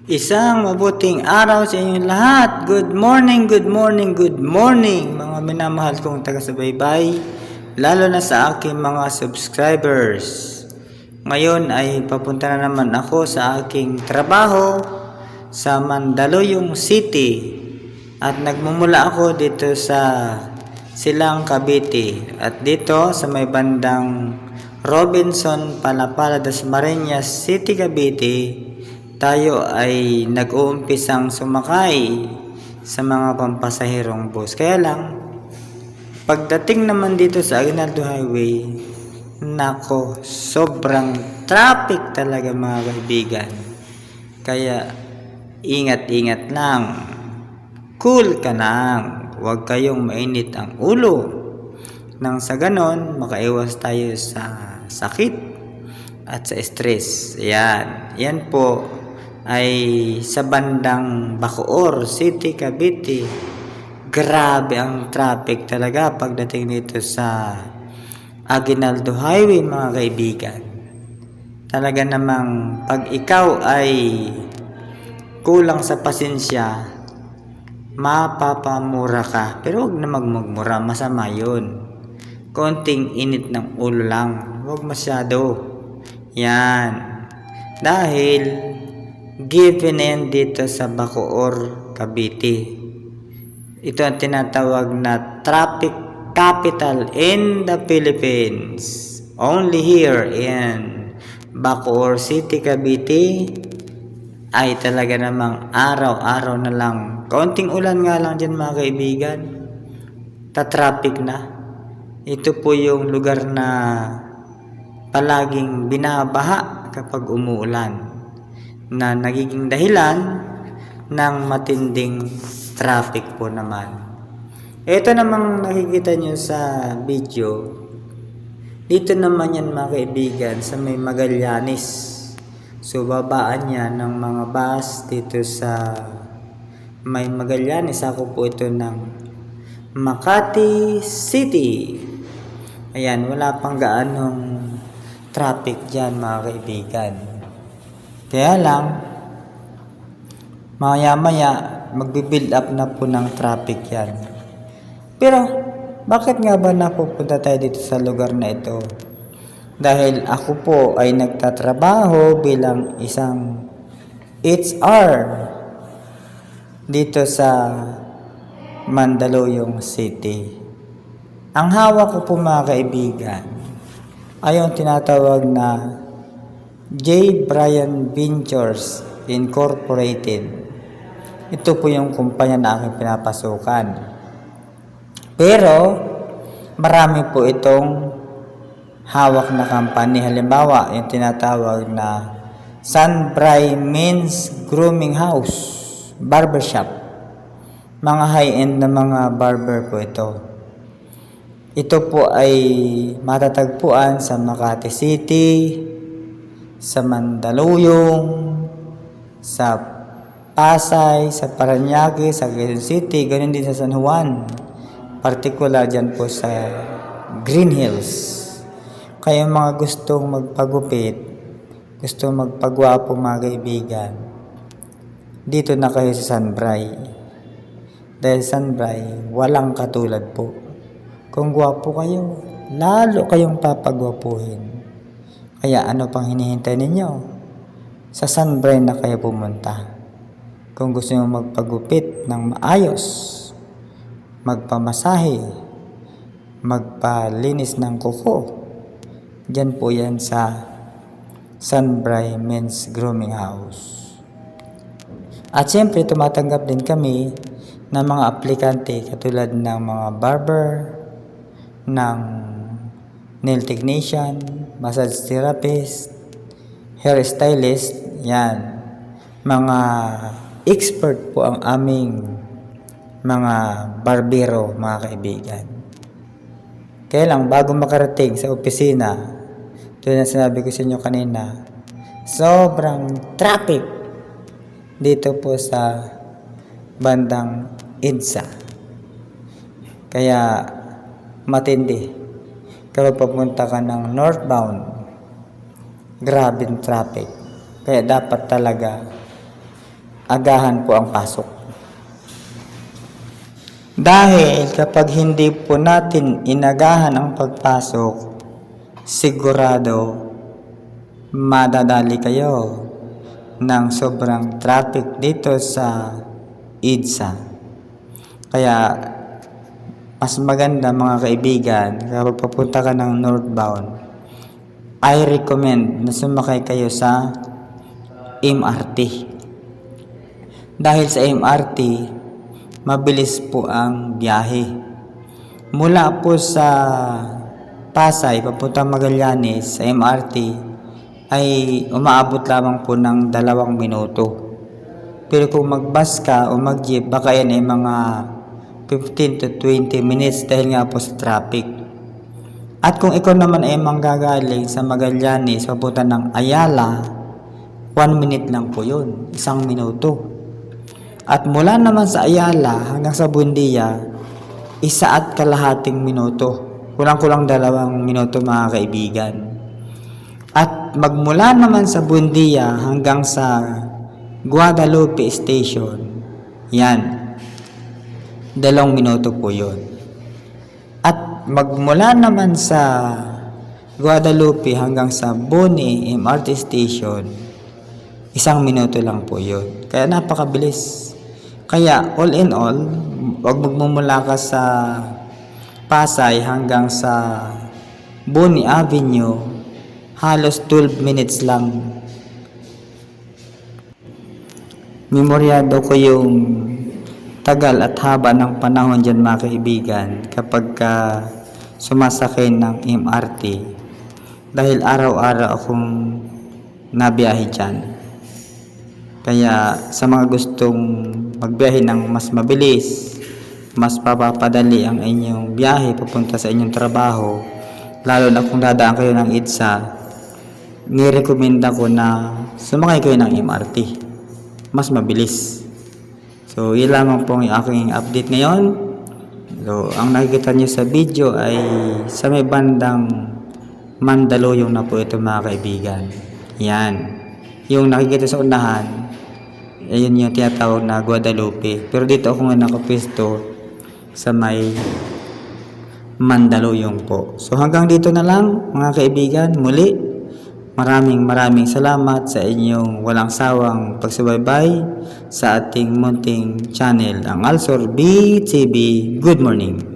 Isang mabuting araw sa inyong lahat. Good morning, good morning, good morning mga minamahal kong taga-subaybay, lalo na sa aking mga subscribers. Ngayon ay papunta na naman ako sa aking trabaho sa Mandaluyong City at nagmumula ako dito sa Silang Cavite at dito sa may bandang Robinson, Palapala, Dasmariñas City, Cavite, tayo ay nag-uumpisang sumakay sa mga pampasahirong bus. Kaya lang, pagdating naman dito sa Aguinaldo Highway, nako, sobrang traffic talaga mga kaibigan. Kaya, ingat-ingat lang. Cool ka lang. Huwag kayong mainit ang ulo. Nang sa ganon, makaiwas tayo sa sakit at sa stress. Yan po ay sa bandang Bacoor City, Cavite. Grabe ang traffic talaga pagdating dito sa Aguinaldo Highway mga kaibigan. Talaga namang pag ikaw ay kulang sa pasensya, mapapamura ka. Pero huwag na magmura, masama yun. Konting init ng ulo lang, huwag masyado. Yan. Dahil given yan dito sa Bacoor, Cavite. Ito ang tinatawag na traffic capital in the Philippines. Only here in Bacoor City, Cavite ay talaga namang araw-araw na lang. Kaunting ulan nga lang dyan mga kaibigan, ta-traffic na. Ito po yung lugar na palaging binabaha kapag umuulan, na nagiging dahilan ng matinding traffic po naman. Ito namang nakikita nyo sa video, dito naman yan mga kaibigan sa may Magallanes. So babaan yan ng mga bus dito sa may Magallanes. Ako po ito ng Makati City. Ayan, wala pang gaanong traffic dyan mga kaibigan. Kaya lang, maya-maya magbi-build up na po ng traffic yan. Pero, bakit nga ba napupunta tayo dito sa lugar na ito? Dahil ako po ay nagtatrabaho bilang isang HR dito sa Mandaluyong City. Ang hawak ko po mga kaibigan ay yung tinatawag na J. Bryan Ventures Incorporated. Ito po yung kumpanya na aking pinapasukan. Pero, marami po itong hawak na company. Halimbawa, yung tinatawag na Sunbray Men's Grooming House, Barbershop. Mga high-end na mga barber po ito. Ito po ay matatagpuan sa Makati City, sa Mandaluyong, sa Pasay, sa Parañaque, sa Quezon City, ganun din sa San Juan. Particular dyan po sa Green Hills. Kaya mga gustong magpagupit, gustong magpagwapo mga kaibigan, dito na kayo sa Sunbray. Dahil Sunbray, walang katulad po. Kung gwapo kayo, lalo kayong papagwapuhin. Kaya ano pang hinihintay ninyo? Sa Sunbray na kayo pumunta. Kung gusto nyo magpagupit ng maayos, magpamasahe, magpalinis ng kuko, dyan po yan sa Sunbray Men's Grooming House. At siyempre, tumatanggap din kami ng mga aplikante katulad ng mga barber, ng nail technician, massage therapist, hairstylist, yan. Mga expert po ang aming mga barbero mga kaibigan. Kaya lang, bago makarating sa opisina, tulad na sinabi ko sa inyo kanina, sobrang traffic dito po sa bandang EDSA. Kaya matindi. Pero papunta ka ng northbound, grabing traffic. Kaya dapat talaga agahan po ang pasok. Dahil kapag hindi po natin inagahan ang pagpasok, sigurado madadali kayo ng sobrang traffic dito sa EDSA. Kaya mas maganda mga kaibigan, kapag papunta ka ng northbound, I recommend na sumakay kayo sa MRT. Dahil sa MRT, mabilis po ang biyahe. Mula po sa Pasay papunta Magallanes sa MRT ay umaabot lamang po ng 2 minuto. Pero kung mag-bus ka o mag-jeep, baka yan ay mga 15 to 20 minutes dahil nga po sa traffic. At kung ikaw naman ay manggagaling sa Magallanes papunta ng Ayala, 1 minute lang po yun, 1 minuto. At mula naman sa Ayala hanggang sa Buendia, 1.5 minuto. Kulang-kulang 2 minuto mga kaibigan. At magmula naman sa Buendia hanggang sa Guadalupe Station, yan, 2 minuto po yun. At magmula naman sa Guadalupe hanggang sa Boni MRT Station, 1 minuto lang po yun. Kaya napakabilis. Kaya all in all, wag magmumula ka sa Pasay hanggang sa Boni Avenue, halos 12 minutes lang. Memoryado ko yung tagal at haba ng panahon dyan mga kaibigan kapag sumasakay ng MRT, dahil araw-araw akong nabiyahe dyan. Kaya sa mga gustong magbiyahe ng mas mabilis, mas papapadali ang inyong biyahe papunta sa inyong trabaho, lalo na kung dadaan kayo ng EDSA, nirekomenda ko na sumakay kayo ng MRT. Mas mabilis. So, yun lamang po ang aking update ngayon. So, ang nakikita nyo sa video ay sa may bandang Mandaluyong na po ito mga kaibigan. Yan. Yung nakikita sa unahan, ayun yung tinatawag na Guadalupe. Pero dito ako nga nakapwesto sa may Mandaluyong po. So hanggang dito na lang mga kaibigan. Muli, maraming salamat sa inyong walang sawang pagsubaybay sa ating munting channel, ang Alsor BTV. Good morning.